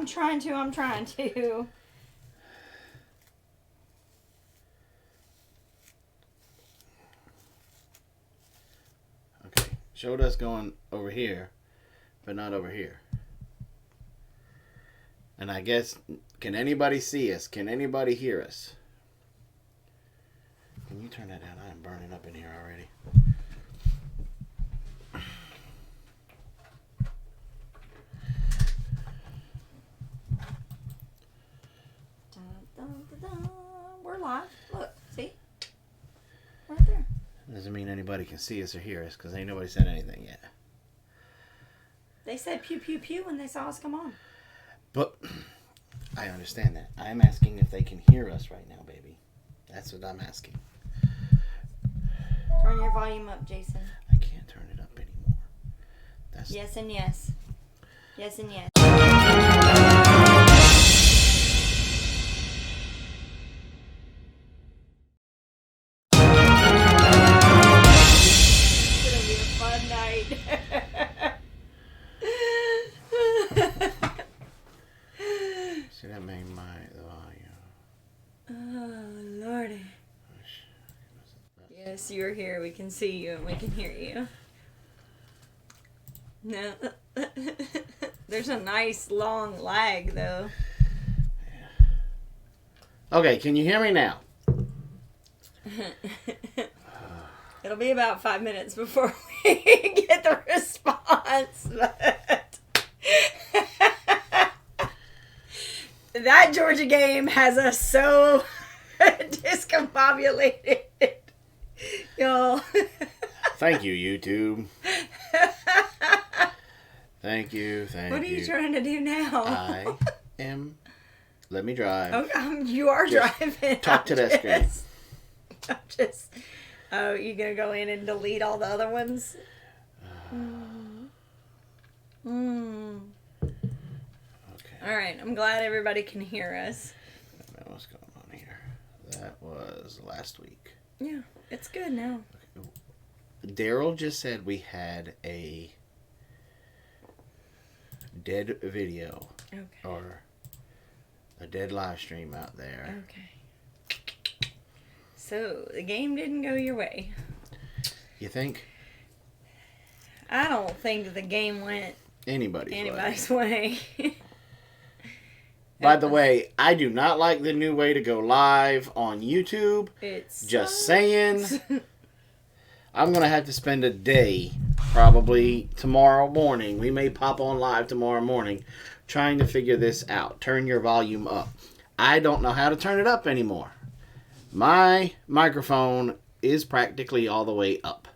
I'm trying to. Okay. Showed us going over here, but not over here. And I guess, can anybody see us? Can anybody hear us? Can you turn that down? I am burning up in here already. We're live. Look, see? Right there. Doesn't mean anybody can see us or hear us because ain't nobody said anything yet. They said pew pew pew when they saw us come on. But I understand that. I'm asking if they can hear us right now, baby. That's what I'm asking. Turn your volume up, Jason. I can't turn it up anymore. That's Yes and yes. Yes and yes. See, that made the volume. Oh, Lordy. Yes, you're here. We can see you and we can hear you. No. There's a nice long lag, though. Yeah. Okay, can you hear me now? It'll be about 5 minutes before we get the response. But that Georgia game has us so discombobulated. Y'all. Thank you, YouTube. Thank you. What are you trying to do now? I am. Let me drive. Oh, you are just driving. Talk to that screen. I'm just. Oh, you gonna go in and delete all the other ones? Okay. All right. I'm glad everybody can hear us. I don't know what's going on here. That was last week. Yeah, it's good now. Okay. Daryl just said we had a dead video. Okay. Or a dead live stream out there. Okay. So, the game didn't go your way. You think? I don't think the game went anybody's way. By the way, I do not like the new way to go live on YouTube. It's just saying. I'm going to have to spend a day, probably tomorrow morning. We may pop on live tomorrow morning trying to figure this out. Turn your volume up. I don't know how to turn it up anymore. My microphone is practically all the way up.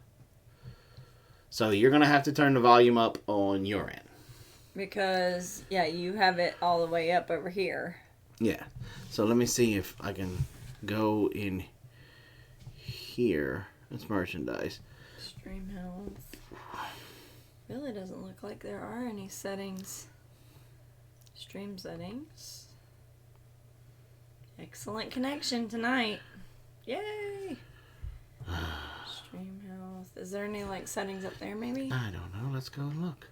So you're going to have to turn the volume up on your end. Because, yeah, you have it all the way up over here. Yeah. So let me see if I can go in here. It's merchandise. Stream health. Really doesn't look like there are any settings. Stream settings. Excellent connection tonight. Yay! Stream health. Is there any settings up there maybe? I don't know. Let's go and look.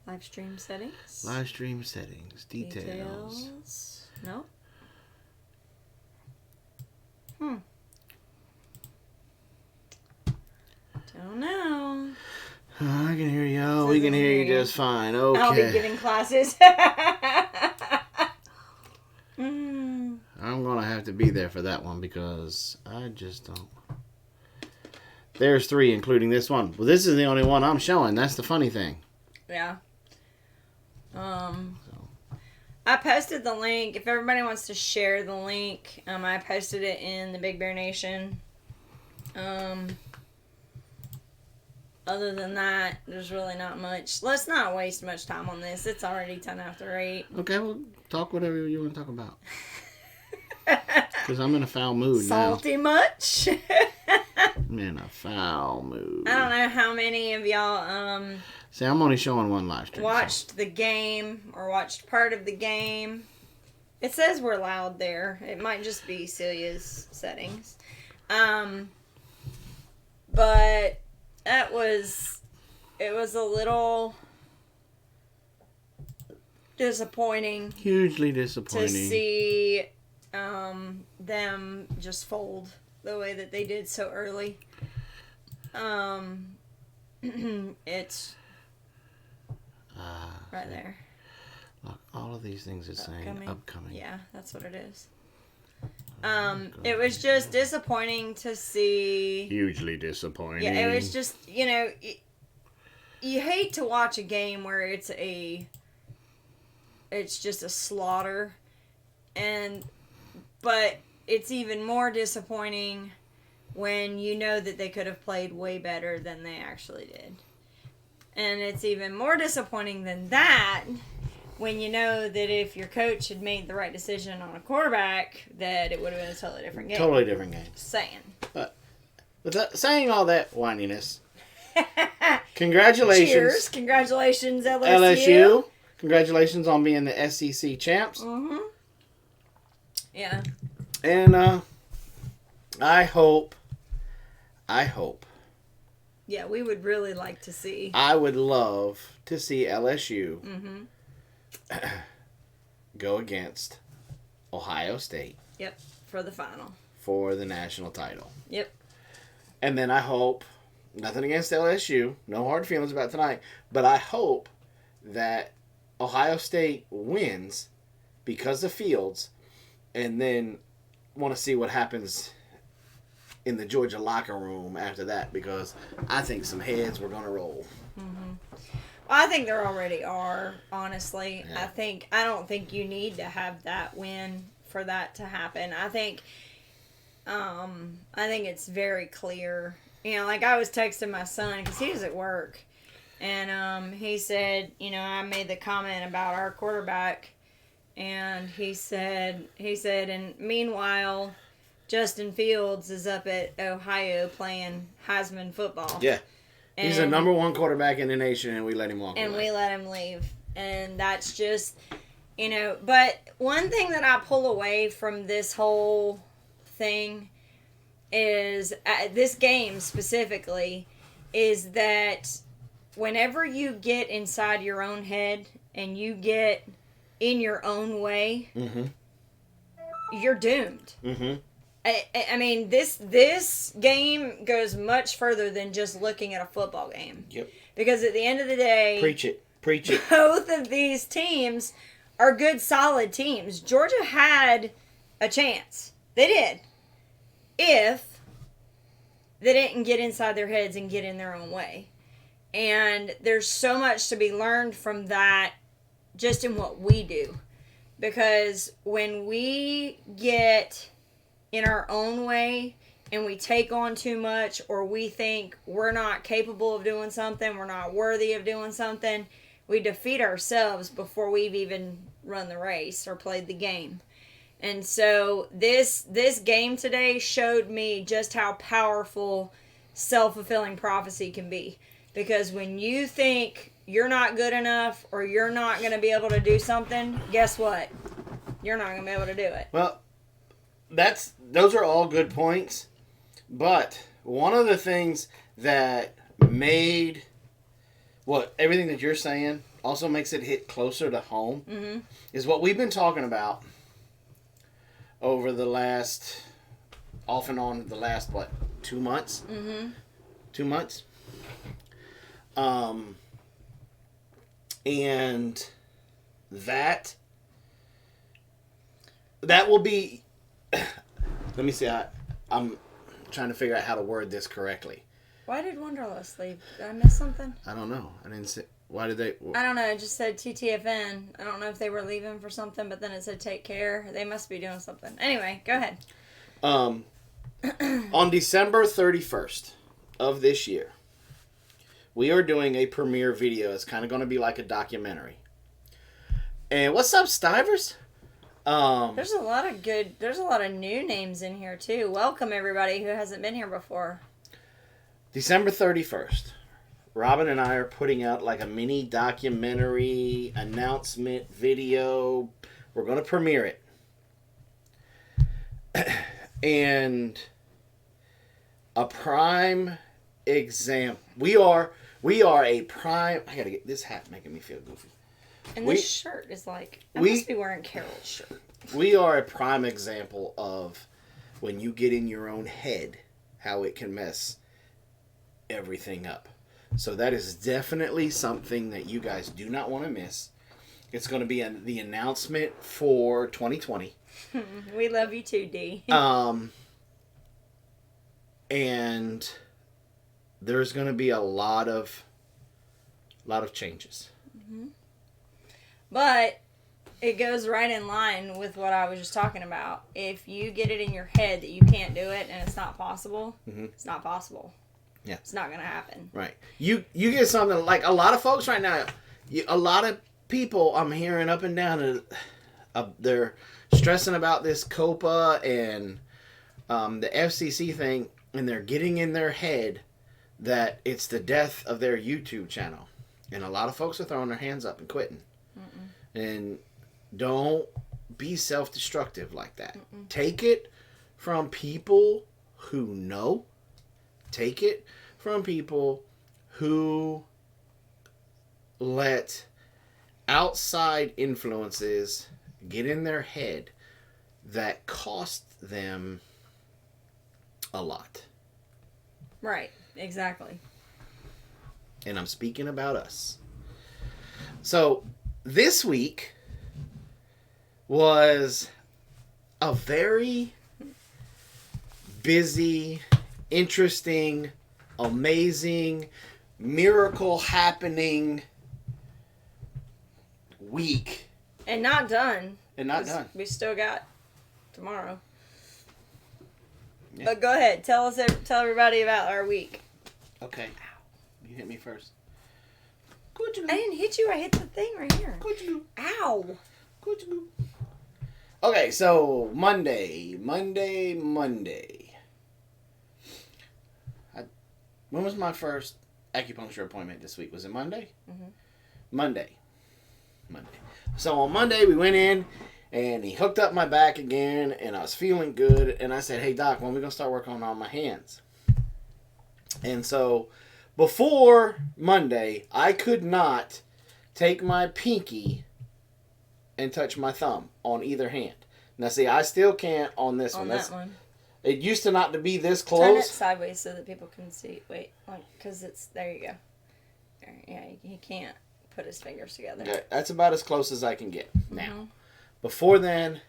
Live stream settings? Live stream settings. Details. Nope. Don't know. I can hear you. Oh, we can hear you just fine. Okay. I'll be giving classes. I'm going to have to be there for that one because I just don't. There's 3, including this one. Well, this is the only one I'm showing. That's the funny thing. Yeah. I posted the link. If everybody wants to share the link, I posted it in the Big Bear Nation. Other than that, there's really not much. Let's not waste much time on this. It's already 10 after 8. Okay, well, talk whatever you want to talk about. Because I'm in a foul mood Salty much? I'm in a foul mood. I don't know how many of y'all See, I'm only showing one live stream. watched the game or watched part of the game. It says we're loud there. It might just be Celia's settings. But it was a little disappointing. Hugely disappointing. To see them just fold the way that they did so early. It's right there. Look, all of these things are saying upcoming. Yeah, that's what it is. It was just disappointing to see. Hugely disappointing. Yeah, it was just, you hate to watch a game where it's just a slaughter, but it's even more disappointing when you know that they could have played way better than they actually did. And it's even more disappointing than that when you know that if your coach had made the right decision on a quarterback, that it would have been a totally different game. Totally different game. Just saying. But saying all that whininess, congratulations. Cheers. Congratulations, LSU. LSU. Congratulations on being the SEC champs. Mm-hmm. Yeah. And I hope. Yeah, we would really like to see. I would love to see LSU go against Ohio State. Yep, for the final. For the national title. Yep. And then I hope, nothing against LSU, no hard feelings about tonight, but I hope that Ohio State wins because of Fields, and then want to see what happens in the Georgia locker room after that, because I think some heads were going to roll. Mm-hmm. Well, I think there already are, honestly. Yeah. I don't think you need to have that win for that to happen. I think it's very clear. Like I was texting my son because he was at work, and he said, I made the comment about our quarterback, and he said, and meanwhile, Justin Fields is up at Ohio playing Heisman football. Yeah. He's the number one quarterback in the nation, and we let him walk away. And we let him leave. And that's just, but one thing that I pull away from this whole thing is, this game specifically, is that whenever you get inside your own head and you get in your own way, you're doomed. Mm-hmm. I mean, this game goes much further than just looking at a football game. Yep. Because at the end of the day... Preach it. Both of these teams are good, solid teams. Georgia had a chance. They did. If they didn't get inside their heads and get in their own way. And there's so much to be learned from that just in what we do. Because when we get in our own way and we take on too much, or we think we're not capable of doing something, we're not worthy of doing something, we defeat ourselves before we've even run the race or played the game. And so this game today showed me just how powerful self-fulfilling prophecy can be. Because when you think you're not good enough or you're not going to be able to do something, guess what? You're not going to be able to do it. Well, those are all good points, but one of the things that made everything that you're saying also makes it hit closer to home is what we've been talking about over the last, off and on, the last 2 months? 2 months. And that will be. Let me see. I'm trying to figure out how to word this correctly. Why did Wonderlust leave? Did I miss something? I don't know. I didn't see. Why did they? I don't know. It just said TTFN. I don't know if they were leaving for something, but then it said take care. They must be doing something. Anyway, go ahead. On December 31st of this year, we are doing a premiere video. It's kind of going to be like a documentary. And what's up, Stivers? There's a lot of new names in here too. Welcome everybody who hasn't been here before. December 31st. Robin and I are putting out like a mini documentary announcement video. We're going to premiere it. And a prime example. We are a prime. I got to get this hat making me feel goofy. And this shirt is like, I must be wearing Carol's shirt. We are a prime example of when you get in your own head, how it can mess everything up. So that is definitely something that you guys do not want to miss. It's going to be the announcement for 2020. We love you too, D. And there's going to be a lot of changes. Mm-hmm. But it goes right in line with what I was just talking about. If you get it in your head that you can't do it and it's not possible, it's not possible. Yeah. It's not going to happen. Right. You get something like a lot of folks right now, a lot of people I'm hearing up and down, they're stressing about this COPA and the FCC thing, and they're getting in their head that it's the death of their YouTube channel. And a lot of folks are throwing their hands up and quitting. And don't be self-destructive like that. Take it from people who know. Take it from people who let outside influences get in their head that cost them a lot. Right, exactly. And I'm speaking about us. So, this week was a very busy, interesting, amazing, miracle happening week. And not done. We still got tomorrow. Yeah. But go ahead. Tell everybody about our week. Okay. Ow. You hit me first. I didn't hit you. I hit the thing right here. Ow. Okay, so Monday. When was my first acupuncture appointment this week? Was it Monday? Mm-hmm. Monday. So on Monday we went in and he hooked up my back again and I was feeling good and I said, hey doc, when are we going to start working on my hands? And so before Monday, I could not take my pinky and touch my thumb on either hand. Now, see, I still can't on this one. On that one. It used to not to be this close. Turn it sideways so that people can see. Wait, because it's... There you go. Yeah, he can't put his fingers together. Okay, that's about as close as I can get now. Before then,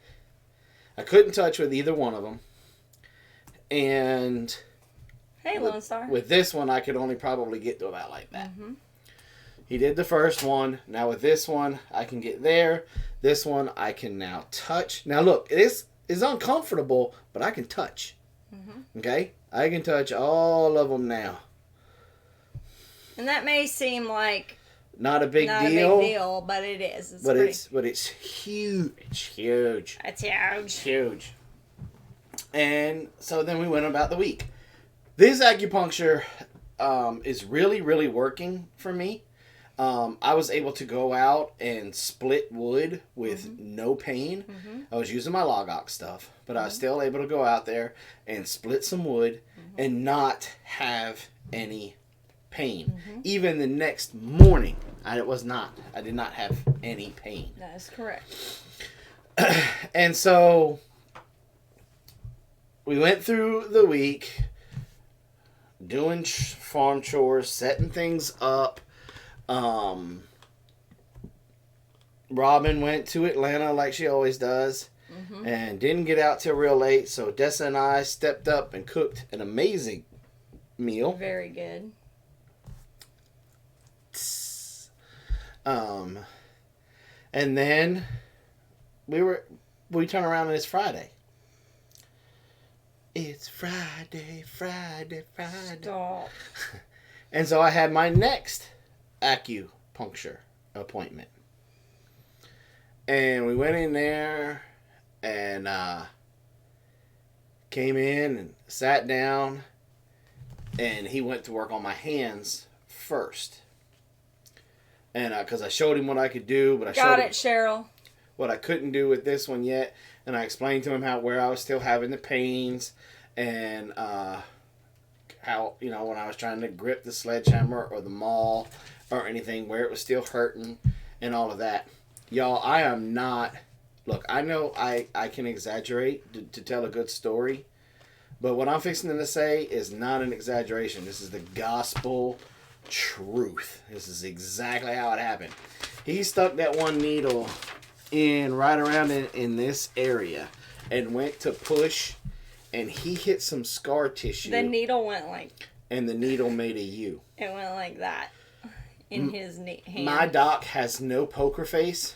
I couldn't touch with either one of them. And... Hey, Lone Star. With this one, I could only probably get to about like that. He did the first one. Now with this one, I can get there. This one, I can now touch. Now look, this is uncomfortable, but I can touch. Okay? I can touch all of them now. And that may seem like... Not a big deal. Not a big deal, but it is. It's huge. It's huge. It's huge. It's huge. And so then we went about the week. This acupuncture is really, really working for me. I was able to go out and split wood with no pain. I was using my log ox stuff, but I was still able to go out there and split some wood and not have any pain. Even the next morning, I did not have any pain. That is correct. And so we went through the week doing farm chores, setting things up. Robin went to Atlanta like she always does and didn't get out till real late. So Dessa and I stepped up and cooked an amazing meal. Very good. And then we turn around and it's Friday. It's Friday. Stop. And so I had my next acupuncture appointment. And we went in there and came in and sat down. And he went to work on my hands first. And because I showed him what I could do, but I showed him Cheryl. What I couldn't do with this one yet. And I explained to him where I was still having the pains and how, when I was trying to grip the sledgehammer or the maul or anything, where it was still hurting. and all of that. Y'all, I am not. Look, I know I can exaggerate to tell a good story, but what I'm fixing to say is not an exaggeration. This is the gospel truth. This is exactly how it happened. He stuck that one needle in right around in this area and went to push, and he hit some scar tissue. The needle went like... And the needle made a U. It went like that in his hand. My doc has no poker face,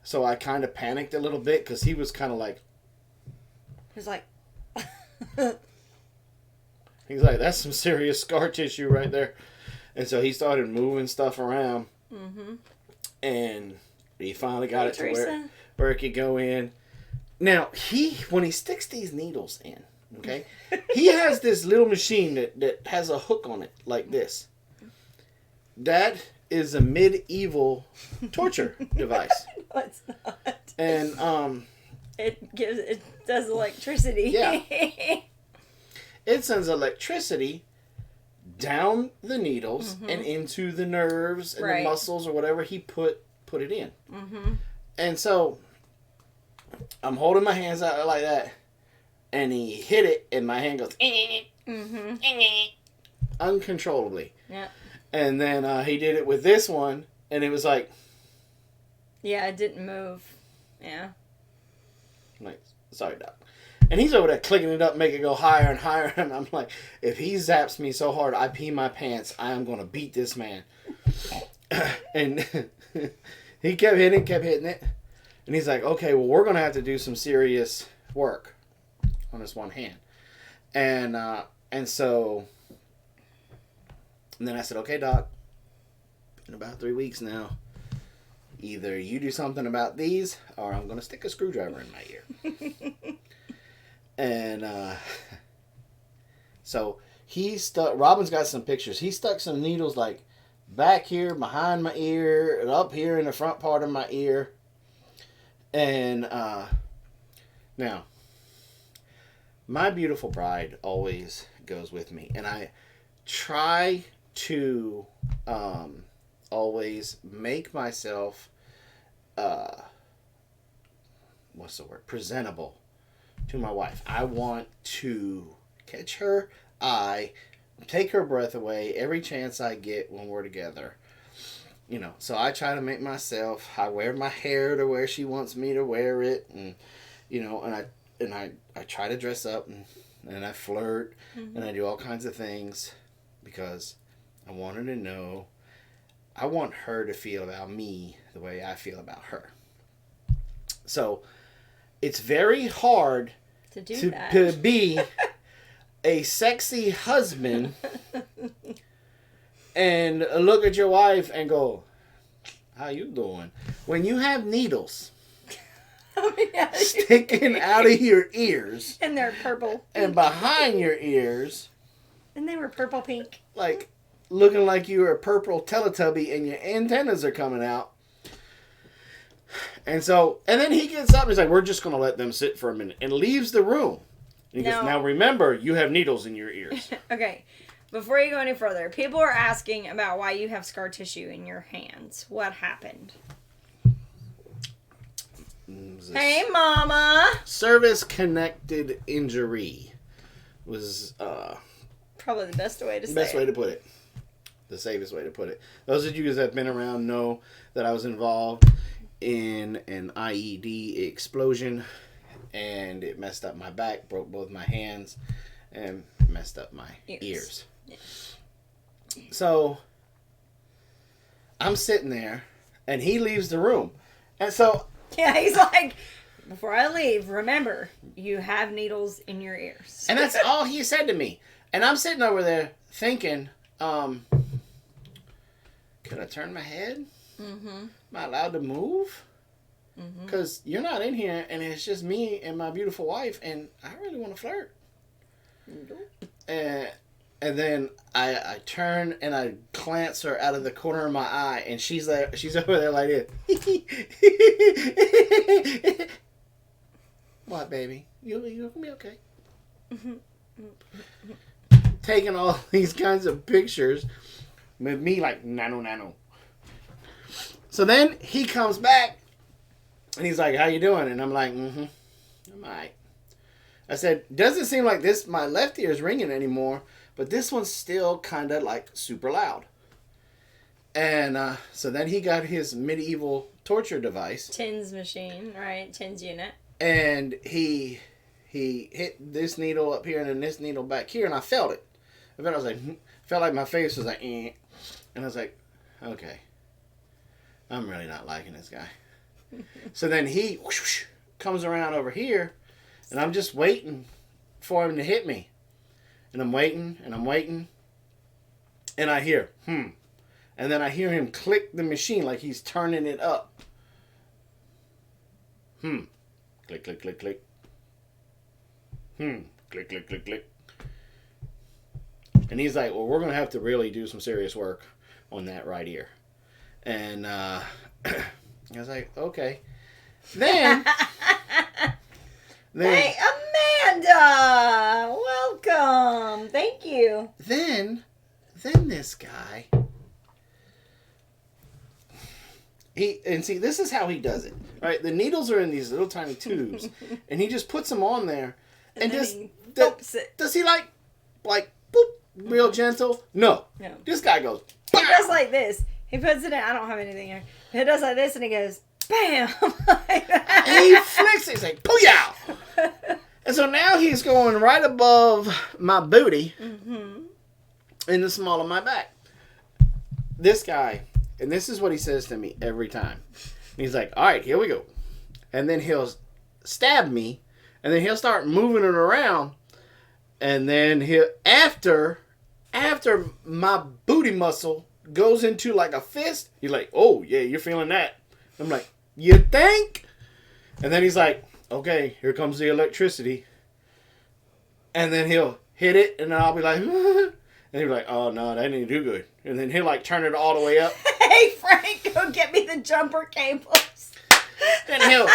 so I kind of panicked a little bit because he was kind of like... He was like... He's like, that's some serious scar tissue right there. And so he started moving stuff around. Mm-hmm. And he finally got it to where it could go in. Now, when he sticks these needles in, okay, he has this little machine that has a hook on it like this. That is a medieval torture device. No, it's not. And it does electricity. Yeah. It sends electricity down the needles and into the nerves and the muscles or whatever he put it in. Mm-hmm. And so I'm holding my hands out like that, and he hit it, and my hand goes uncontrollably. Yeah. And then he did it with this one, and it was like... Yeah, it didn't move. Yeah. I'm like, sorry, Doc. And he's over there clicking it up, make it go higher and higher. And I'm like, if he zaps me so hard I pee my pants, I am going to beat this man. And he kept hitting it. And he's like, okay, well, we're going to have to do some serious work on this one hand. And so... And then I said, okay, Doc, in about 3 weeks now, either you do something about these, or I'm going to stick a screwdriver in my ear. And so Robin's got some pictures. He stuck some needles like back here, behind my ear, and up here in the front part of my ear. And now, my beautiful bride always goes with me. And I try to always make myself presentable to my wife. I want to catch her eye, take her breath away every chance I get when we're together. You know, so I try to make myself, I wear my hair to where she wants me to wear it, and you know, and I try to dress up, and I flirt, and I do all kinds of things because I want her to know, I want her to feel about me the way I feel about her. So it's very hard to be a sexy husband and look at your wife and go, how you doing? When you have needles sticking out of your ears. And they're purple. And behind your ears. And they were purple pink. Like, looking like you were a purple Teletubby and your antennas are coming out. And then he gets up and he's like, we're just going to let them sit for a minute. And leaves the room. And he goes, now remember, you have needles in your ears. Okay. Before you go any further, people are asking about why you have scar tissue in your hands. What happened? Hey, Mama. Service-connected injury was... probably the best way to say it. Best way to put it. The safest way to put it. Those of you guys that have been around know that I was involved in an IED explosion, and it messed up my back, broke both my hands, and messed up my ears. Yeah. So I'm sitting there, and he leaves the room. And so... Yeah, he's like, before I leave, remember, you have needles in your ears. And that's all he said to me. And I'm sitting over there thinking, could I turn my head? Mm-hmm. Am I allowed to move? Because you're not in here, and it's just me and my beautiful wife, and I really want to flirt. And then I turn and I glance her out of the corner of my eye, and she's over there like this. What, baby? You're gonna be okay. Taking all these kinds of pictures with me like nano. So then he comes back and he's like, how you doing? And I'm like, I'm all right. I said, doesn't seem like my left ear is ringing anymore, but this one's still kind of like super loud. And so then he got his medieval torture device. TINS machine, right? TINS unit. And he hit this needle up here and then this needle back here, and I felt it. Felt like my face was like, eh. And I was like, okay, I'm really not liking this guy. So then he whoosh, comes around over here, and I'm just waiting for him to hit me. And I'm waiting, and I'm waiting, and I hear, And then I hear him click the machine like he's turning it up. Click, click, click, click. Click, click, click, click. And he's like, well, we're going to have to really do some serious work on that right ear. And I was like, okay. Then... Hey, Amanda! Welcome! Thank you. Then this guy... see, this is how he does it. Right? The needles are in these little tiny tubes. And he just puts them on there. And just... Does he like, boop, real gentle? No. This guy goes, BAM! He does like this. He puts it in. I don't have anything here. He does like this and he goes, BAM! Like that. And he flicks it. He's like, Pooyah! And so now he's going right above my booty in the small of my back. This guy, and this is what he says to me every time. He's like, all right, here we go. And then he'll stab me, and then he'll start moving it around. And then after my booty muscle goes into like a fist, he's like, oh, yeah, you're feeling that. I'm like, you think? And then he's like, okay, here comes the electricity. And then he'll hit it, and then I'll be like, and he'll be like, oh, no, that didn't do good. And then he'll like turn it all the way up. Hey, Frank, go get me the jumper cables. And he'll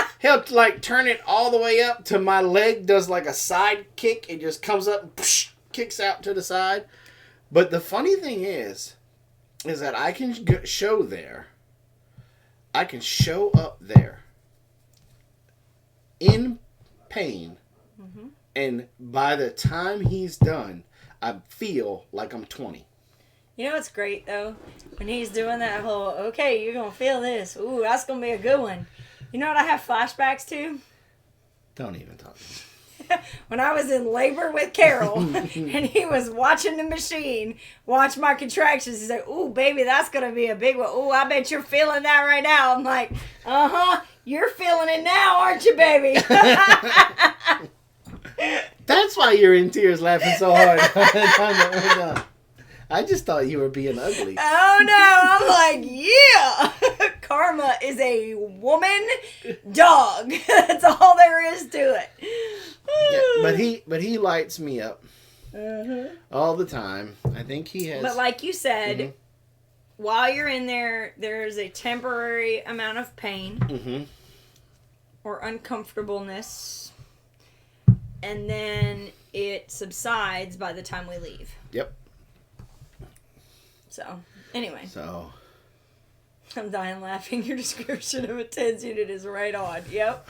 like turn it all the way up to my leg does like a side kick. It just comes up and kicks out to the side. But the funny thing is that I can show up there in pain. And by the time he's done, I feel like I'm 20. You know what's great, though? When he's doing that whole, okay, you're going to feel this. Ooh, that's going to be a good one. You know what I have flashbacks to? Don't even talk. When I was in labor with Carol, and he was watching the machine, watch my contractions. He's like, ooh, baby, that's going to be a big one. Ooh, I bet you're feeling that right now. I'm like, you're feeling it now, aren't you, baby? That's why you're in tears laughing so hard. I just thought you were being ugly. Oh, no. I'm like, yeah. Karma is a woman dog. That's all there is to it. Yeah, but he lights me up all the time. I think he has. But like you said, while you're in there, there's a temporary amount of pain or uncomfortableness. And then it subsides by the time we leave. Yep. So, anyway. So. I'm dying laughing. Your description of a TINS unit is right on. Yep.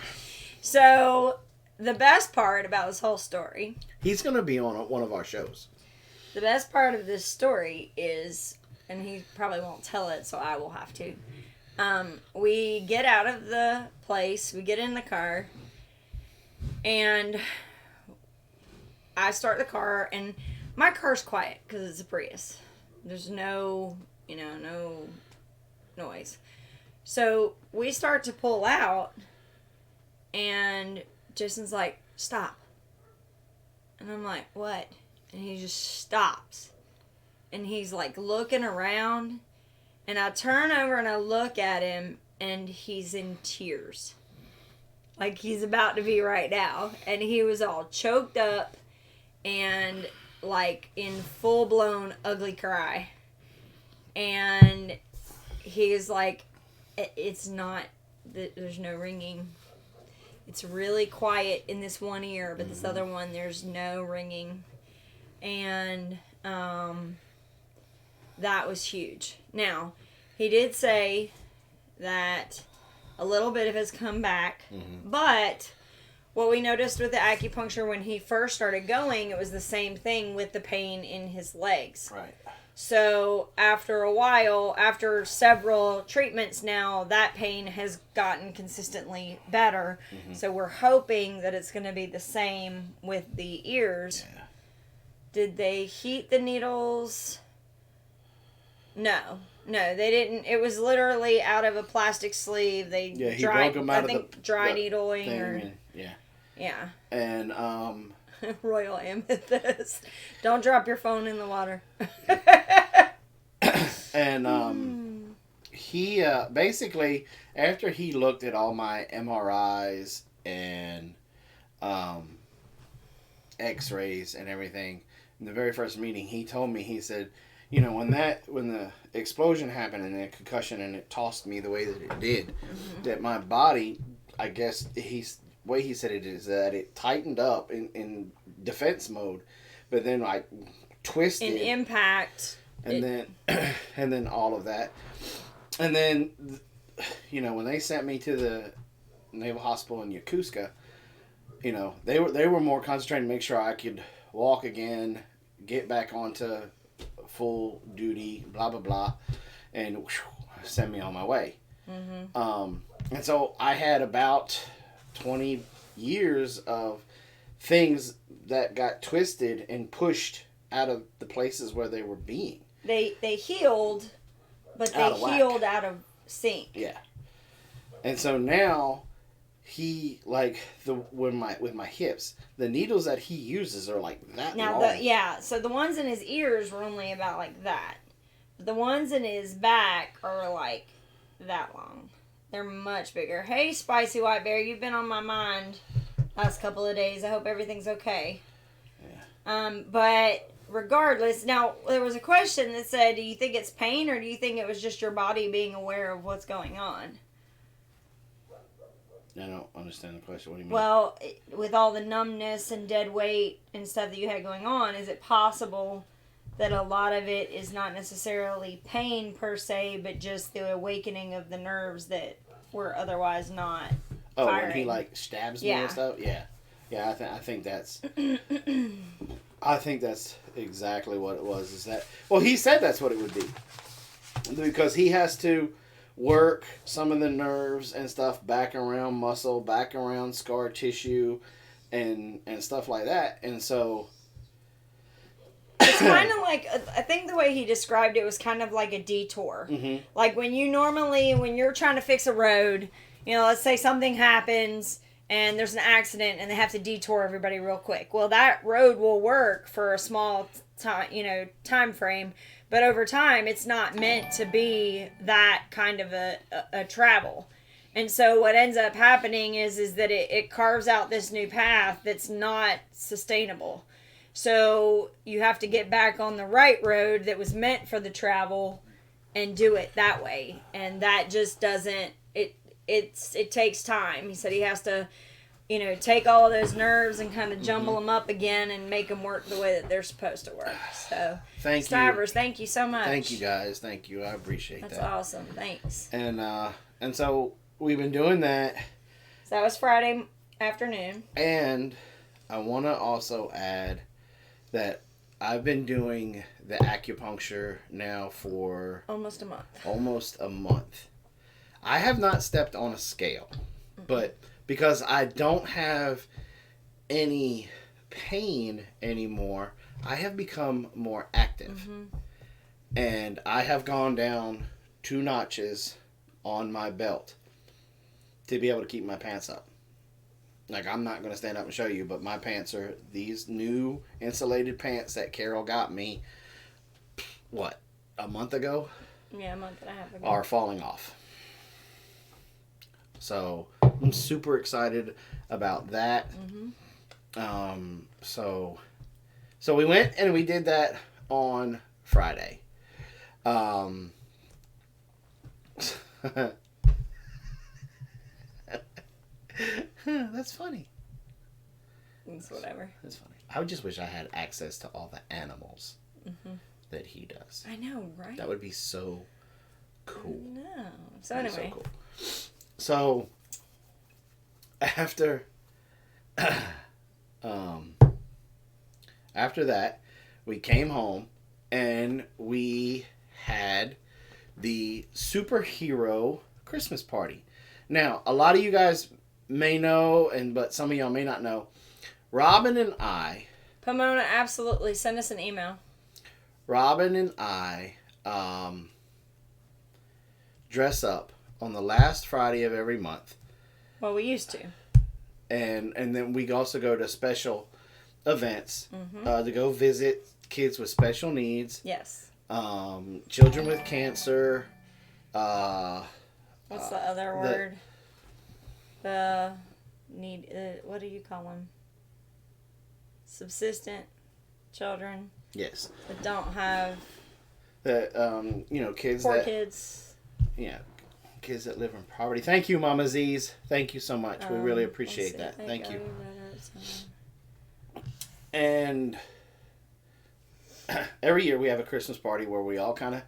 So, the best part about this whole story. He's going to be on one of our shows. The best part of this story is, and he probably won't tell it, so I will have to. We get out of the place. We get in the car. And I start the car. And my car's quiet because it's a Prius. There's no noise. So we start to pull out, and Jason's like, stop. And I'm like, what? And he just stops. And he's like looking around, and I turn over and I look at him, and he's in tears. Like he's about to be right now. And he was all choked up and like in full blown ugly cry. And he's like, it's not, there's no ringing. It's really quiet in this one ear, but this other one, there's no ringing. And that was huge. Now, he did say that a little bit of it has come back. Mm-hmm. But what we noticed with the acupuncture when he first started going, it was the same thing with the pain in his legs. Right. So after a while, after several treatments now, that pain has gotten consistently better. Mm-hmm. So we're hoping that it's going to be the same with the ears. Yeah. Did they heat the needles? No, they didn't. It was literally out of a plastic sleeve. They He broke them out of the dry needling thing, or and, yeah. And Royal amethyst. Don't drop your phone in the water. and he basically, after he looked at all my MRIs and X-rays and everything, in the very first meeting, he told me, he said, you know, when the explosion happened and the concussion and it tossed me the way that it did, that my body, I guess way he said it is that it tightened up in defense mode, but then I twisted in impact, and then all of that, and then you know, when they sent me to the Naval Hospital in Yokosuka, you know, they were more concentrated to make sure I could walk again, get back onto full duty, blah blah blah, and send me on my way. And so I had about 20 years of things that got twisted and pushed out of the places where they were being. They healed, but they healed out of sync. Yeah. And so now he, like, with my hips, the needles that he uses are like that now long. So the ones in his ears were only about like that. The ones in his back are like that long. They're much bigger. Hey, Spicy White Bear, you've been on my mind last couple of days. I hope everything's okay. Yeah. But regardless, now there was a question that said, do you think it's pain or do you think it was just your body being aware of what's going on? I don't understand the question. What do you mean? Well, with all the numbness and dead weight and stuff that you had going on, is it possible that a lot of it is not necessarily pain per se, but just the awakening of the nerves that were otherwise not firing? When he like stabs me and stuff? Yeah. I think that's I think that's exactly what it was. Is that, well, he said that's what it would be, because he has to work some of the nerves and stuff back around muscle, back around scar tissue, and stuff like that. And so it's kind of like, I think the way he described it was kind of like a detour. Mm-hmm. Like when you're trying to fix a road, you know, let's say something happens and there's an accident and they have to detour everybody real quick. Well, that road will work for a small time frame, but over time it's not meant to be that kind of a travel. And so what ends up happening is that it carves out this new path that's not sustainable. So you have to get back on the right road that was meant for the travel and do it that way. And that just doesn't, it takes time. He said he has to, take all of those nerves and kind of jumble them up again and make them work the way that they're supposed to work. So, Stivers, thank you so much. Thank you guys. Thank you. I appreciate that. That's awesome. Thanks. And so we've been doing that. So that was Friday afternoon. And I want to also add that I've been doing the acupuncture now for almost a month. I have not stepped on a scale, but because I don't have any pain anymore, I have become more active. And I have gone down 2 notches on my belt to be able to keep my pants up. Like, I'm not going to stand up and show you, but my pants are these new insulated pants that Carol got me, a month ago? Yeah, a month and a half ago. Are falling off. So, I'm super excited about that. So we went and we did that on Friday. That's funny. It's whatever. That's funny. I would just wish I had access to all the animals that he does. I know, right? That would be so cool. No. So That'd be anyway. so cool. So after after that, we came home and we had the superhero Christmas party. Now, a lot of you guys may know, but some of y'all may not know. Robin and I. Pomona, absolutely. Send us an email. Robin and I dress up on the last Friday of every month. Well, we used to. And then we also go to special events to go visit kids with special needs. Yes. Children with cancer. What's the other word? What do you call them? Subsistent children. Yes. That don't have. Kids poor that. kids. Yeah. Kids that live in poverty. Thank you, Mama Z's. Thank you so much. We really appreciate that. Thank you. And every year we have a Christmas party where we all kind of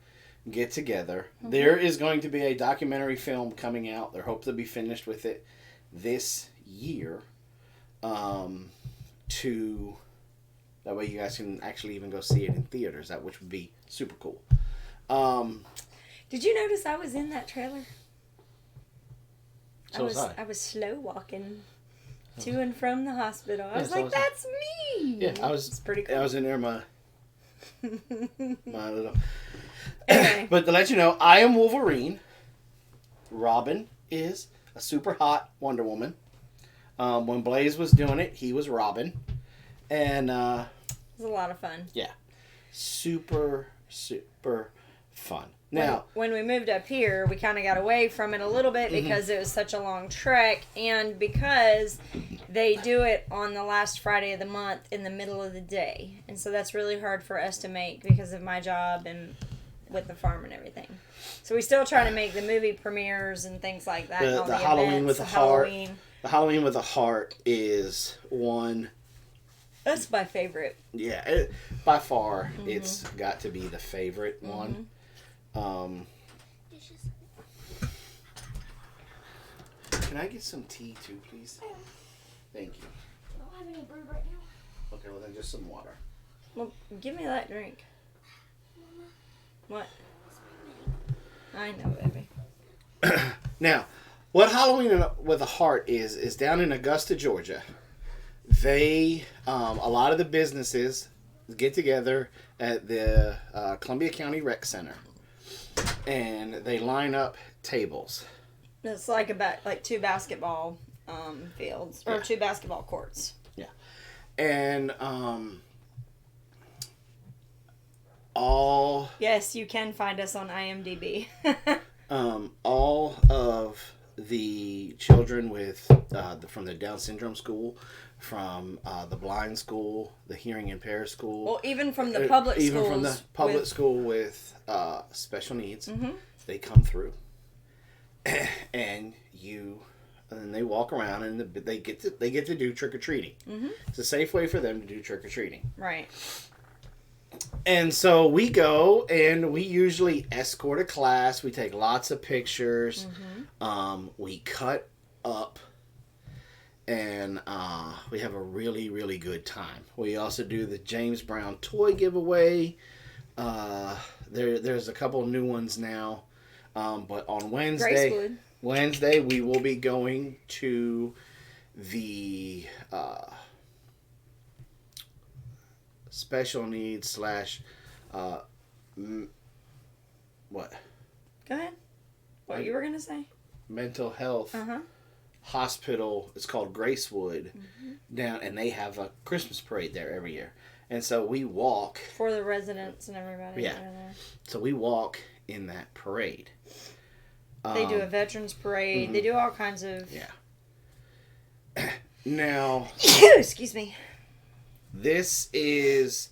get together. Mm-hmm. There is going to be a documentary film coming out. They're hoping to be finished with it this year. That way you guys can actually even go see it in theaters, which would be super cool. Did you notice I was in that trailer? So was I. I was slow walking to and from the hospital. I was like, that's me. Yeah, It's pretty cool. I was in there, my little. Anyway. But to let you know, I am Wolverine. Robin is a super hot Wonder Woman. When Blaze was doing it, he was Robin. And it was a lot of fun. Yeah. Super, super fun. Now, when we moved up here, we kind of got away from it a little bit because it was such a long trek, and because they do it on the last Friday of the month in the middle of the day. And so that's really hard for us to make because of my job and with the farm and everything. So we still try to make the movie premieres and things like that. The Halloween with the heart. The Halloween with the heart is one. That's my favorite. Yeah, by far, it's got to be the favorite one. Can I get some tea too, please? Thank you. I don't have any brew right now. Okay, well then just some water. Well, give me that drink. Mama. What? I know, baby. Now, what Halloween with a Heart is down in Augusta, Georgia. They, a lot of the businesses get together at the Columbia County Rec Center. And they line up tables. It's like two basketball fields or two basketball courts. Yeah, and all. Yes, you can find us on IMDb. All of the children with from the Down syndrome school, from the blind school, the hearing impaired school. Well, even from the public schools. Even from the public school with special needs, they come through, and they walk around and they get to do trick or treating. It's a safe way for them to do trick or treating. Right. And so we go and we usually escort a class. We take lots of pictures. We cut up. And we have a really, really good time. We also do the James Brown toy giveaway. There's a couple new ones now. But on Wednesday we will be going to the special needs / what? Go ahead. What you were going to say? Mental health. Hospital. It's called Gracewood down, and they have a Christmas parade there every year. And so we walk for the residents and everybody. Yeah. There. So we walk in that parade. They do a veterans parade. They do all kinds of. Yeah. Now. Excuse me. This is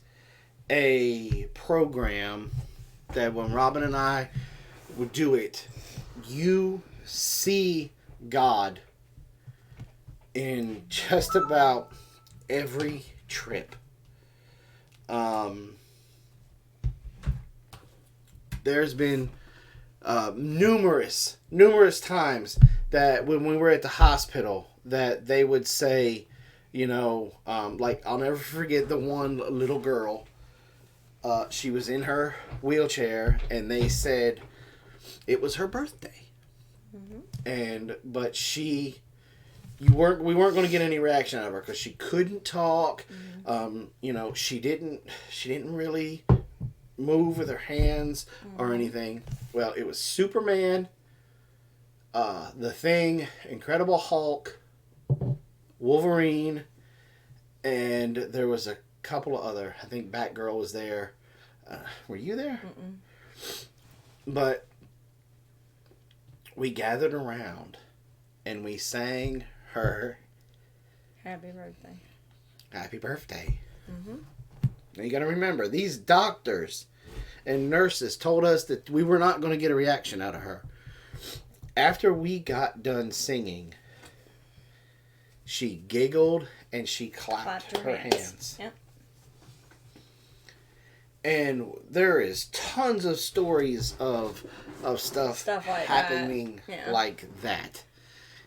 a program that when Robin and I would do it, you see God in just about every trip. There's been numerous times that when we were at the hospital that they would say, like I'll never forget the one little girl. She was in her wheelchair, and they said it was her birthday, but we weren't going to get any reaction out of her because she couldn't talk. She didn't really move with her hands or anything. Well, it was Superman, the Thing, Incredible Hulk, Wolverine, and there was a couple of other. I think Batgirl was there. Were you there? Mm-mm. But we gathered around and we sang her Happy birthday. happy birthday. Mm-hmm. Now you got to remember, these doctors and nurses told us that we were not going to get a reaction out of her. After we got done singing, she giggled and she clapped her hands. Yep. And there is tons of stories of stuff like happening that. Yeah. like that.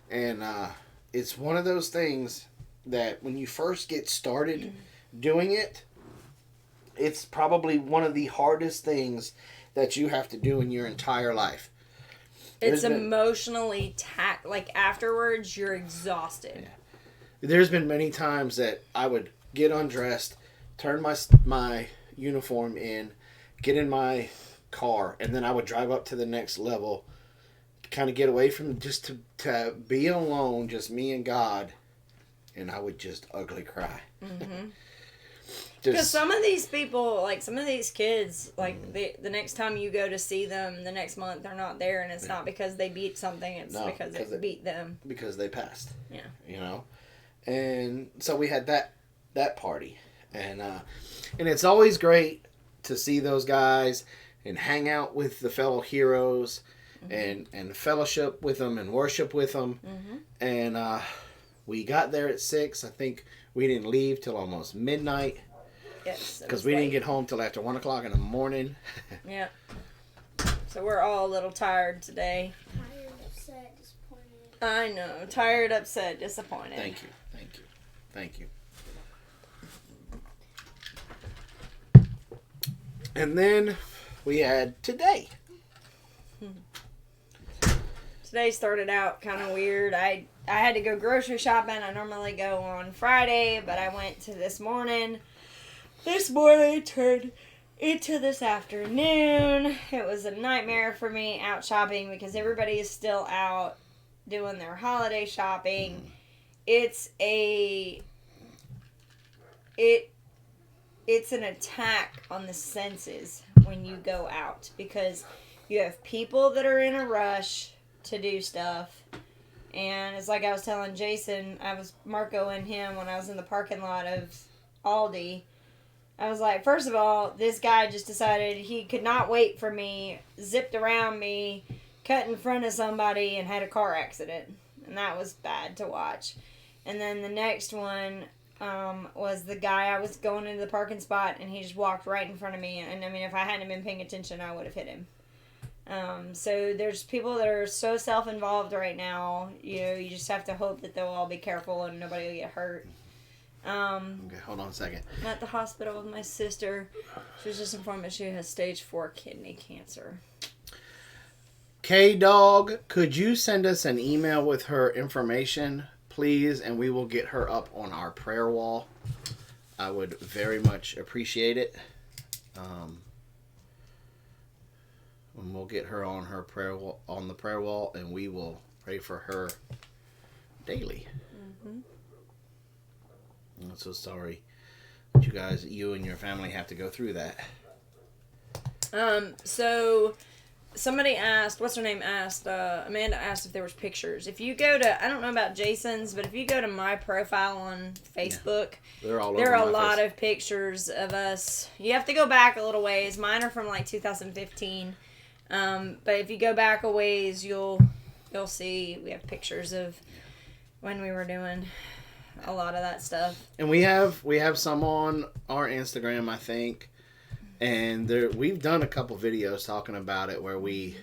And it's one of those things that when you first get started doing it, it's probably one of the hardest things that you have to do in your entire life. It's emotionally like afterwards you're exhausted. Yeah. There's been many times that I would get undressed, turn my uniform in, get in my car, and then I would drive up to the next level, kind of get away from just to be alone, just me and God, and I would just ugly cry. Mm-hmm. Because some of these people, like some of these kids, like the next time you go to see them the next month, they're not there, and it's not because they beat something, it's because they beat them. Because they passed. Yeah. And so we had that party. And it's always great to see those guys and hang out with the fellow heroes and fellowship with them and worship with them. Mm-hmm. And we got there at 6. I think we didn't leave till almost midnight. Yes. Because we didn't get home till after 1 o'clock in the morning. Yeah. So we're all a little tired today. Tired, upset, disappointed. I know. Tired, upset, disappointed. Thank you. And then we had today. Today started out kind of weird. I had to go grocery shopping. I normally go on Friday, but I went to this morning. This morning turned into this afternoon. It was a nightmare for me out shopping because everybody is still out doing their holiday shopping. It's an attack on the senses when you go out because you have people that are in a rush to do stuff. And it's like I was telling Jason, I was Marco and him when I was in the parking lot of Aldi. I was like, first of all, this guy just decided he could not wait for me, zipped around me, cut in front of somebody, and had a car accident. And that was bad to watch. And then the next one was the guy, I was going into the parking spot, and he just walked right in front of me. And, I mean, if I hadn't been paying attention, I would have hit him. So there's people that are so self-involved right now. You just have to hope that they'll all be careful and nobody will get hurt. Okay, hold on a second. I'm at the hospital with my sister. She was just informed that she has stage 4 kidney cancer. K-Dog, could you send us an email with her information, please, and we will get her up on our prayer wall. I would very much appreciate it. And we'll get her on her prayer wall, on the prayer wall, and we will pray for her daily. Mm-hmm. I'm so sorry that you and your family have to go through that. So somebody asked, what's her name asked, Amanda asked if there was pictures. If you go to, I don't know about Jason's, but if you go to my profile on Facebook, there are a lot of pictures of us. You have to go back a little ways. Mine are from like 2015. But if you go back a ways, you'll see we have pictures of when we were doing a lot of that stuff. And we have some on our Instagram, I think. And we've done a couple videos talking about it where we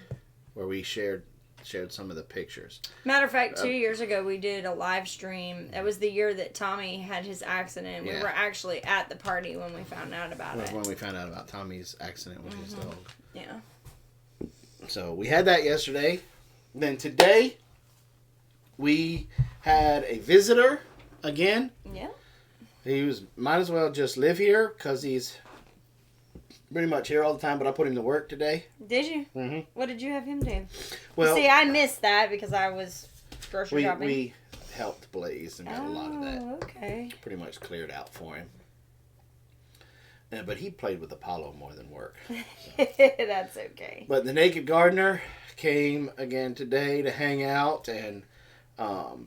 where we shared some of the pictures. Matter of fact, 2 years ago we did a live stream. That was the year that Tommy had his accident. We Yeah. were actually at the party when we found out about it. When we found out about Tommy's accident with his dog. Yeah. So we had that yesterday. Then today, we had a visitor again. Yeah. Might as well just live here because he's pretty much here all the time, but I put him to work today. Did you? Mm-hmm. What did you have him do? Well, see, I missed that because I was grocery shopping. We helped Blaze and got a lot of that. Okay. Pretty much cleared out for him. But he played with Apollo more than work. So. That's okay. But the Naked Gardener came again today to hang out, and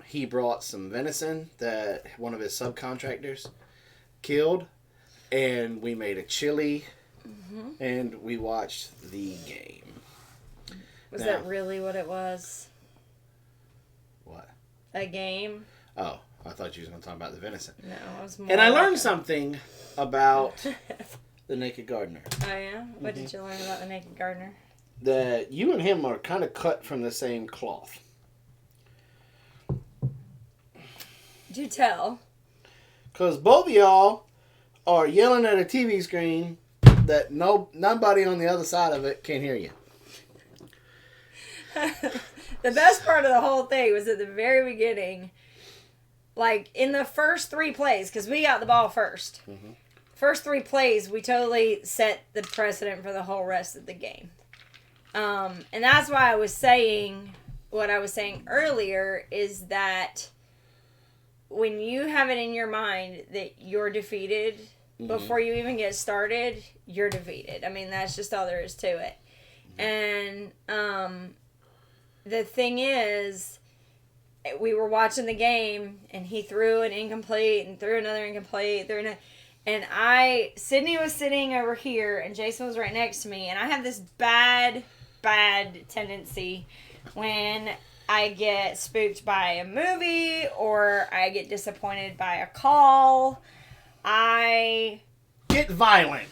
he brought some venison that one of his subcontractors killed, and we made a chili, and we watched the game. Was that really what it was? What? A game? Oh, I thought you was going to talk about the venison. No, I was more. And I learned something about the Naked Gardener. Oh yeah? What did you learn about the Naked Gardener? That you and him are kind of cut from the same cloth. Do tell. Because both of y'all are yelling at a TV screen that nobody on the other side of it can hear you. The best part of the whole thing was at the very beginning, like in the first 3 plays, because we got the ball first. Mm-hmm. First 3 plays, we totally set the precedent for the whole rest of the game. And that's why I was saying what I was saying earlier is that when you have it in your mind that you're defeated before you even get started, you're defeated. I mean, that's just all there is to it. And the thing is, we were watching the game, and he threw an incomplete and threw another incomplete, and Sydney was sitting over here, and Jason was right next to me, and I have this bad tendency when I get spooked by a movie or I get disappointed by a call, I Get violent.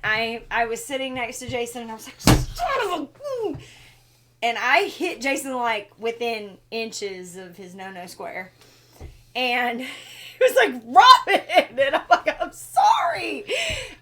I was sitting next to Jason, and I was like, son of a... And I hit Jason, like, within inches of his no-no square. And he was like, Robin! And I'm like, I'm sorry!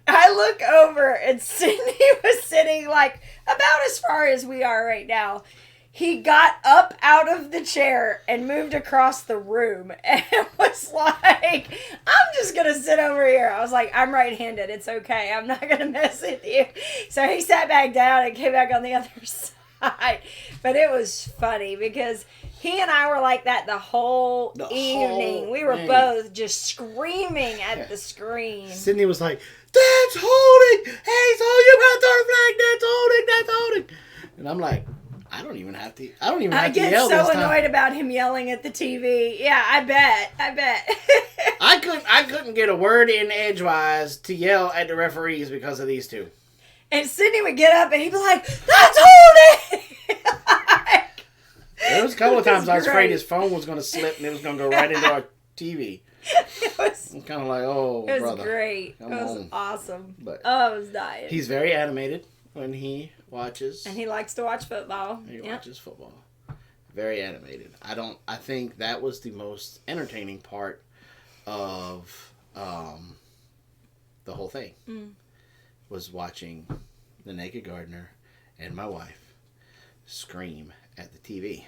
I look over, and Sydney was sitting, like, about as far as we are right now. He got up out of the chair and moved across the room and was like, I'm just going to sit over here. I was like, I'm right-handed. It's okay. I'm not going to mess with you. So he sat back down and came back on the other side. But it was funny because he and I were like that the whole evening. We were both just screaming at the screen. Sydney was like, Dad's holding! Hey, so you got the flag! Dad's holding! And I'm like, I don't even have to yell this time. I get so annoyed about him yelling at the TV. Yeah, I bet. I couldn't get a word in edgewise to yell at the referees because of these two. And Sydney would get up and he'd be like, "That's holding!" There was a couple of times I was afraid his phone was going to slip and it was going to go right into our TV. It was kind of like, oh, brother. It was great. It was awesome. I was dying. He's very animated when he watches. And he likes to watch football. He watches football. Very animated. I think that was the most entertaining part of the whole thing. Was watching the Naked Gardener and my wife scream at the TV.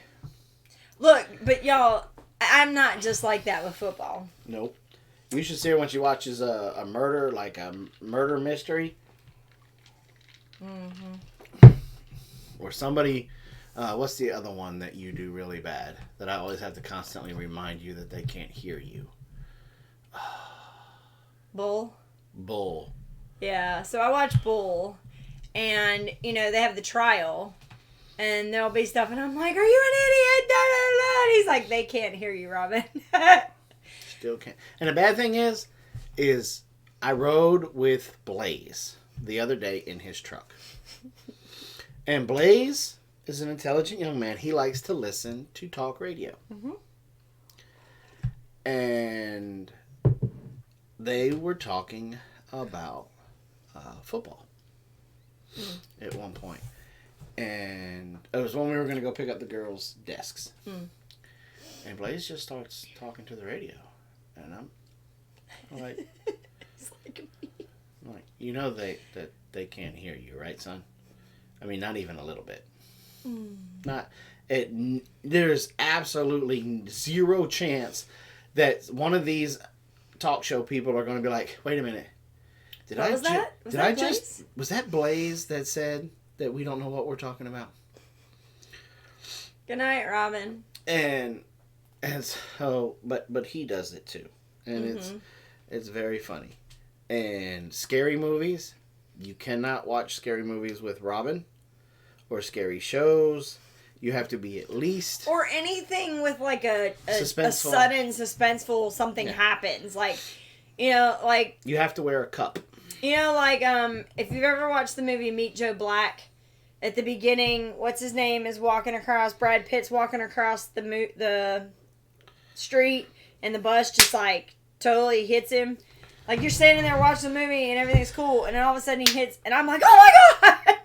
Look, but y'all, I'm not just like that with football. Nope. You should see her when she watches a murder, like a murder mystery. Or somebody, what's the other one that you do really bad that I always have to constantly remind you that they can't hear you? Bull. Yeah, so I watch Bull, and, they have the trial, and there'll be stuff, and I'm like, are you an idiot? Da, da, da. And he's like, they can't hear you, Robin. Still can't. And the bad thing is I rode with Blaze the other day in his truck. And Blaze is an intelligent young man. He likes to listen to talk radio. And they were talking about football at one point. And it was when we were going to go pick up the girls' desks. Hmm. And Blaze just starts talking to the radio. And I'm like, It's like you know that they can't hear you, right, son? I mean, not even a little bit. Not it. There's absolutely zero chance that one of these talk show people are going to be like, wait a minute. Was that Was that Blaze that said that we don't know what we're talking about? Good night, Robin. And so, but he does it too, and it's very funny. And scary movies, you cannot watch scary movies with Robin, or scary shows. You have to be at least or anything with like a Suspenseful. sudden suspenseful something happens, like like you have to wear a cup. like if you've ever watched the movie Meet Joe Black. At the beginning, what's his name is walking across. Brad Pitt's walking across the street, and the bus just like totally hits him. Like you're standing there watching the movie, and everything's cool, and then all of a sudden he hits, and I'm like, oh my god!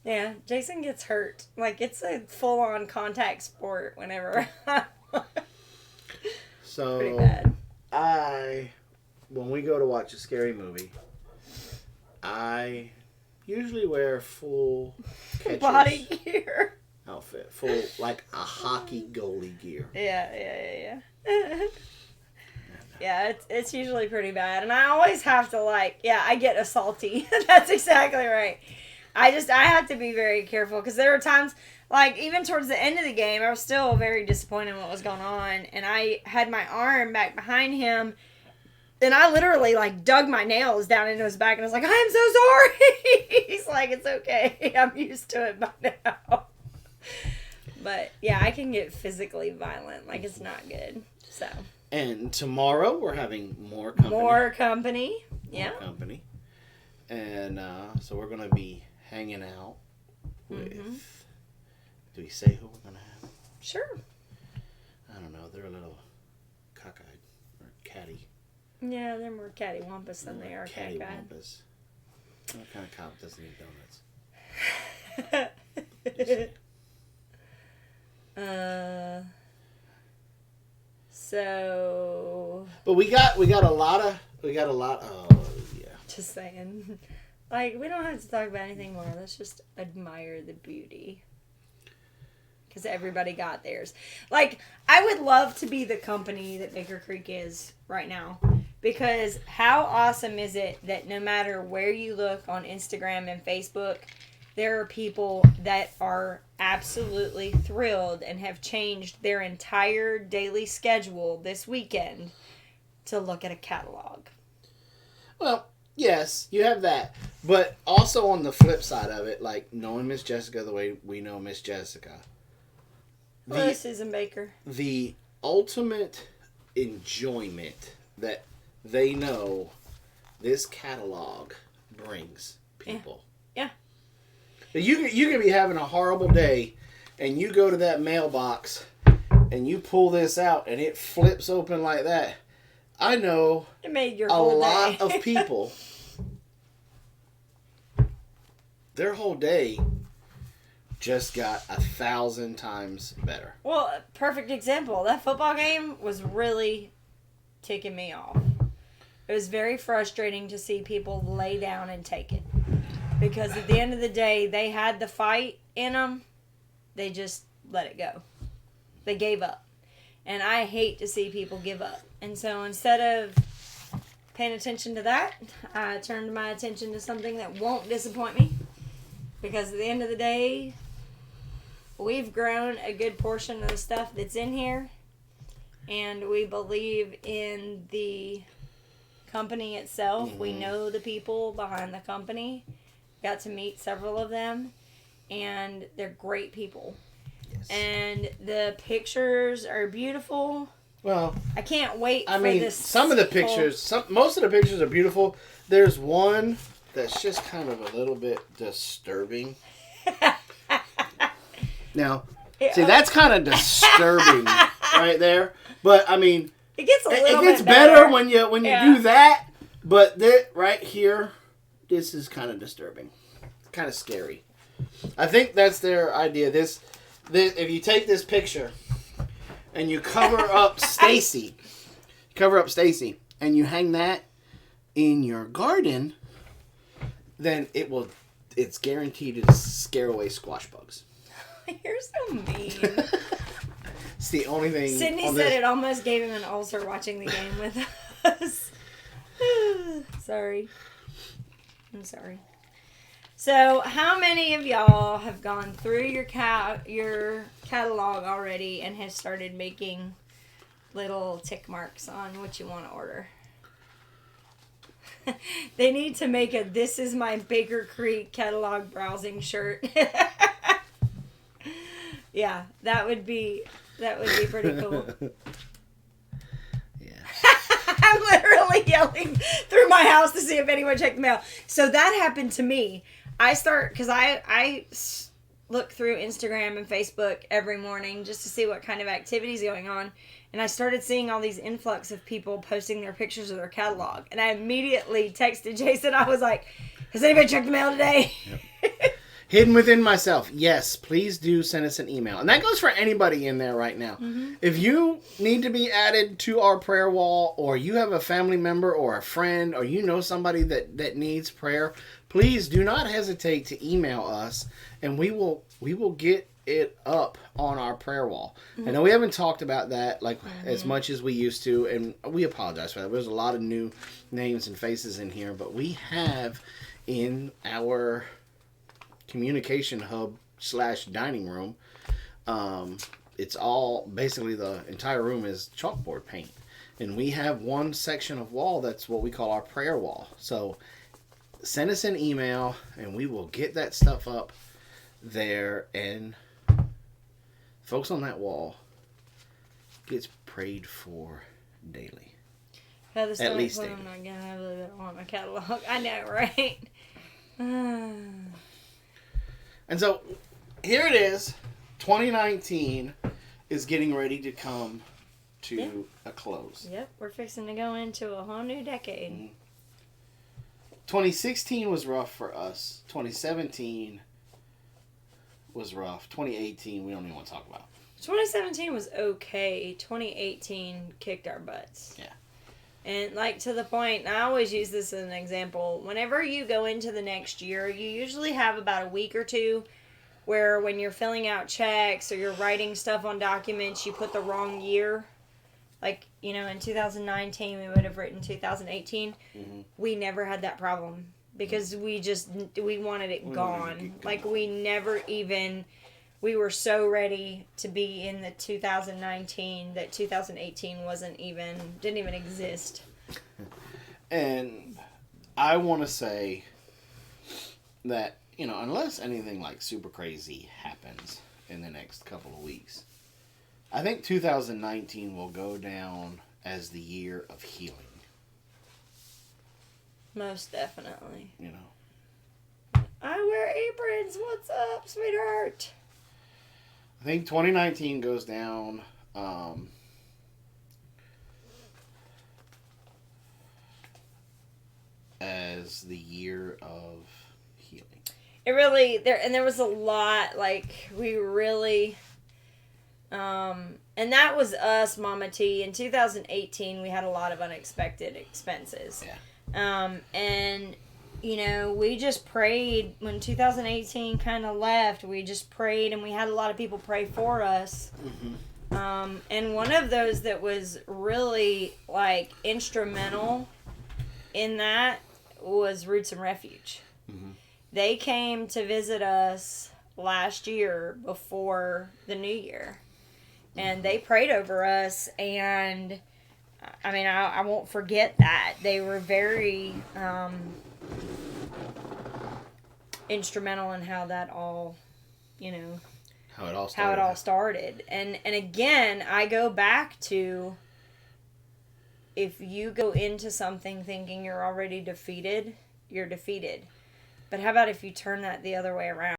Yeah, Jason gets hurt. Like it's a full on contact sport. Whenever. So pretty bad. When we go to watch a scary movie, I usually wear full catcher's Body gear. outfit, full like a hockey goalie gear. Yeah. Yeah, it's usually pretty bad, and I always have to I get assaulty. That's exactly right. I have to be very careful because there were times even towards the end of the game, I was still very disappointed in what was going on, and I had my arm back behind him. And I literally, dug my nails down into his back, and I was like, I'm so sorry. He's like, it's okay. I'm used to it by now. But, yeah, I can get physically violent. It's not good. So. And tomorrow, we're having more company. More company. Yeah. More company. And so we're going to be hanging out with... Do we say who we're going to have? Sure. I don't know. They're a little cockeyed or catty. Yeah, they're more cattywampus than they are cockeyed. Cattywampus. What kind of cop doesn't eat donuts? So. But we got a lot. Oh yeah. Just saying. We don't have to talk about anything more. Let's just admire the beauty. Because everybody got theirs. I would love to be the company that Baker Creek is right now. Because how awesome is it that no matter where you look on Instagram and Facebook, there are people that are absolutely thrilled and have changed their entire daily schedule this weekend to look at a catalog. Well, yes, you have that. But also on the flip side of it, knowing Miss Jessica the way we know Miss Jessica. Hello, Susan Baker. The ultimate enjoyment that they know this catalog brings people. Yeah. You can be having a horrible day, and you go to that mailbox, and you pull this out, and it flips open like that. I know it made your a whole lot day. of people, their whole day just got 1,000 times better. Well, a perfect example. That football game was really ticking me off. It was very frustrating to see people lay down and take it. Because at the end of the day, they had the fight in them. They just let it go. They gave up. And I hate to see people give up. And so instead of paying attention to that, I turned my attention to something that won't disappoint me. Because at the end of the day, we've grown a good portion of the stuff that's in here. And we believe in the company itself. Mm-hmm. We know the people behind the company. Got to meet several of them. And they're great people. Yes. And the pictures are beautiful. Well, I can't wait for this. Some of the pictures, most of the pictures are beautiful. There's one that's just kind of a little bit disturbing. Now, see, that's kind of disturbing right there. But I mean, it gets it gets better when you do that. But right here, this is kind of disturbing. kind of scary. I think that's their idea. This if you take this picture and you cover up Stacy, and you hang that in your garden, then it's guaranteed to scare away squash bugs. You're so mean. It's the only thing. Sydney said it almost gave him an ulcer watching the game with us. Sorry. I'm sorry. So, how many of y'all have gone through your catalog already and have started making little tick marks on what you want to order? They need to make a "This is my Baker Creek catalog browsing shirt." Yeah, that would be pretty cool. Yeah. I'm literally yelling through my house to see if anyone checked the mail. So that happened to me. Because I look through Instagram and Facebook every morning just to see what kind of activity's going on. And I started seeing all these influx of people posting their pictures of their catalog. And I immediately texted Jason. I was like, has anybody checked the mail today? Yep. Hidden within myself. Yes, please do send us an email. And that goes for anybody in there right now. Mm-hmm. If you need to be added to our prayer wall, or you have a family member or a friend, or you know somebody that needs prayer, please do not hesitate to email us, and we will get it up on our prayer wall. Mm-hmm. I know we haven't talked about that as much as we used to, and we apologize for that. There's a lot of new names and faces in here, but we have in our communication hub / dining room, it's all basically the entire room is chalkboard paint, and we have one section of wall that's what we call our prayer wall. So send us an email and we will get that stuff up there, and folks on that wall gets prayed for daily. At least daily. I'm not gonna have it on my catalog. I know, right? And so, here it is. 2019 is getting ready to come to a close. Yep, we're fixing to go into a whole new decade. Mm-hmm. 2016 was rough for us. 2017 was rough. 2018, we don't even want to talk about. 2017 was okay. 2018 kicked our butts. Yeah. And, to the point, I always use this as an example. Whenever you go into the next year, you usually have about a week or two where when you're filling out checks or you're writing stuff on documents, you put the wrong year. In 2019, we would have written 2018. Mm-hmm. We never had that problem because we wanted it gone. We were so ready to be in the 2019 that 2018 didn't even exist. And I want to say that, unless anything super crazy happens in the next couple of weeks, I think 2019 will go down as the year of healing. Most definitely. I wear aprons. What's up, sweetheart? I think 2019 goes down as the year of healing. It really there was a lot we really and that was us, Mama T. In 2018, we had a lot of unexpected expenses. Yeah. And we just prayed when 2018 kind of left. We just prayed, and we had a lot of people pray for us. Mm-hmm. And one of those that was really instrumental in that was Roots and Refuge. Mm-hmm. They came to visit us last year before the new year, and they prayed over us. And I won't forget that. They were very instrumental in how that all, how it all started. And again, I go back to, if you go into something thinking you're already defeated, you're defeated. But how about if you turn that the other way around?